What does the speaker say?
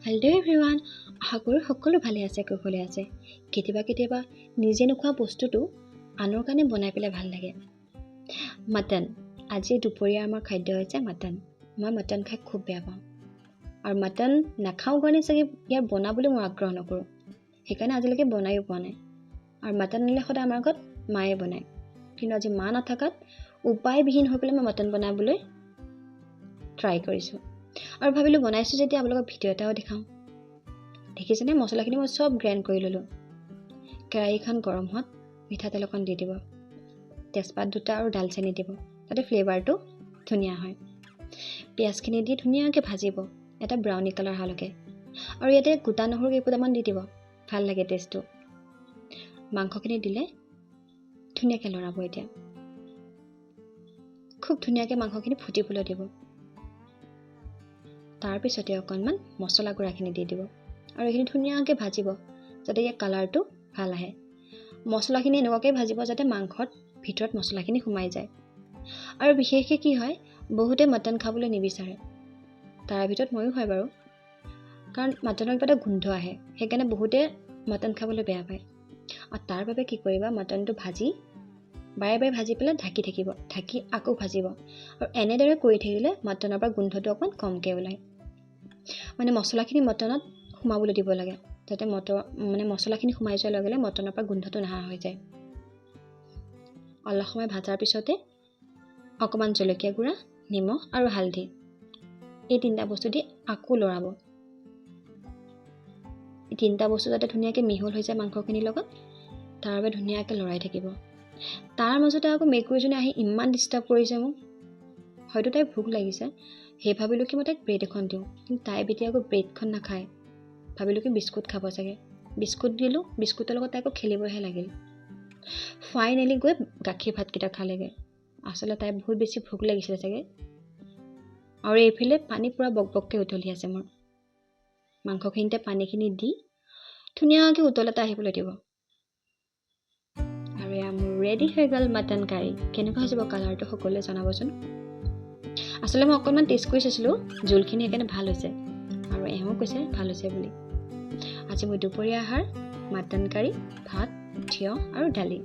Hello' everyone, আশা কৰোঁ সকলো ভালে আছে, কুশলে আছে। কেতিয়াবা নিজে নোখোৱা বস্তুটো আনৰ কাৰণে বনাই পেলাই ভাল লাগে। মটন, আজি দুপৰীয়া আমাৰ খাদ্য হৈছে মটন। মই মটন খাই খুব বেয়া পাওঁ আৰু মটন নাখাওঁ কাৰণে চাগে ইয়াৰ বনাবলৈ মই আগ্ৰহ নকৰোঁ, সেইকাৰণে আজিলৈকে বনায়ো পোৱা নাই। আৰু মটন আনিলে সদায় আমাৰ ঘৰত মায়ে বনায়, কিন্তু আজি মা নাথাকাত উপায়বিহীন হৈ পেলাই মই মটন বনাবলৈ ট্ৰাই কৰিছোঁ আৰু ভাবিলোঁ বনাইছোঁ যেতিয়া আপোনালোকক ভিডিঅ' এটাও দেখাওঁ। দেখিছেনে, মছলাখিনি মই চব গ্ৰাইণ্ড কৰি ল'লোঁ। কেৰাহীখন গৰম হোৱাত মিঠাতেল অকণ দি দিব, তেজপাত দুটা আৰু ডালচেনি দিব, যাতে ফ্লেভাৰটো ধুনীয়া হয়। পিঁয়াজখিনি দি ধুনীয়াকৈ ভাজিব এটা ব্ৰাউনি কালাৰ হোৱালৈকে, আৰু ইয়াতে গোটা নহৰু কেইফুটামান দি দিব, ভাল লাগে টেষ্টটো। মাংসখিনি দিলে ধুনীয়াকৈ লৰাব। এতিয়া খুব ধুনীয়াকৈ মাংসখিনি ফুটিবলৈ দিব। তাৰপিছতে অকণমান মছলা গুড়াখিনি দি দিব আৰু এইখিনি ধুনীয়াকৈ ভাজিব যাতে ইয়াৰ কালাৰটো ভাল আহে। মছলাখিনি এনেকুৱাকৈ ভাজিব যাতে মাংসত ভিতৰত মছলাখিনি সোমাই যায়। আৰু বিশেষকৈ কি হয়, বহুতে মটন খাবলৈ নিবিচাৰে, তাৰ ভিতৰত ময়ো হয় বাৰু, কাৰণ মটনৰ কিবা এটা গোন্ধ আহে, সেইকাৰণে বহুতে মটন খাবলৈ বেয়া পায়। আৰু তাৰ বাবে কি কৰিবা, মটনটো ভাজি বাৰে বাৰে ভাজি পেলাই ঢাকি থাকিব, ঢাকি আকৌ ভাজিব। আৰু এনেদৰে কৰি থাকিলে মটনৰ পৰা গোন্ধটো অকণমান কমকৈ ওলায়। মানে মছলাখিনি মটনত সোমাবলৈ দিব লাগে, যাতে মছলাখিনি সোমাই যোৱাৰ লগে লগে মটনৰ পৰা গোন্ধটো নহা হৈ যায়। অলপ সময় ভাজাৰ পিছতে অকণমান জলকীয়া গুড়া, নিমখ আৰু হালধি, এই তিনিটা বস্তু দি আকৌ লৰাব। এই তিনিটা বস্তু যাতে ধুনীয়াকৈ মিহল হৈ যায় মাংসখিনিৰ লগত, তাৰ বাবে ধুনীয়াকৈ লৰাই থাকিব। তাৰ মাজতে আকৌ মেকুৰীজনী আহি ইমান ডিষ্টাৰ্ব কৰিছে মোক। হয়তো তাইৰ ভোক লাগিছে, সেই ভাবিলোঁ কি মই তাইক ব্ৰেড এখন দিওঁ, কিন্তু তাই এতিয়া আকৌ ব্ৰেডখন নাখায়, ভাবিলোঁ কি বিস্কুট খাব চাগে। বিস্কুট দিলোঁ, বিস্কুটৰ লগত তাই আকৌ খেলিবহে লাগিল। ফাইনেলি গৈ গাখীৰ ভাতকেইটা খালেগৈ। আচলতে তাই বহুত বেছি ভোক লাগিছিলে চাগে। আৰু এইফালে পানী পূৰা বকবককৈ উতলি আছে মোৰ। মাংসখিনিতে পানীখিনি দি ধুনীয়াকৈ উতল এটা আহিবলৈ দিব। আৰু এয়া মোৰ ৰেডি হৈ গ'ল মটন কাৰী। কেনেকুৱা হৈ যাব কালাৰটো সকলোৱে জনাবচোন। আচলতে মই অকণমান টেষ্ট কৰি চাইছিলোঁ, জোলখিনি সেইকাৰণে ভাল হৈছে, আৰু এওঁ কৈছে ভাল হৈছে বুলি। আজি মোৰ দুপৰীয়া আহাৰ মটন কাৰী, ভাত, তিয়ঁহ আৰু দালি।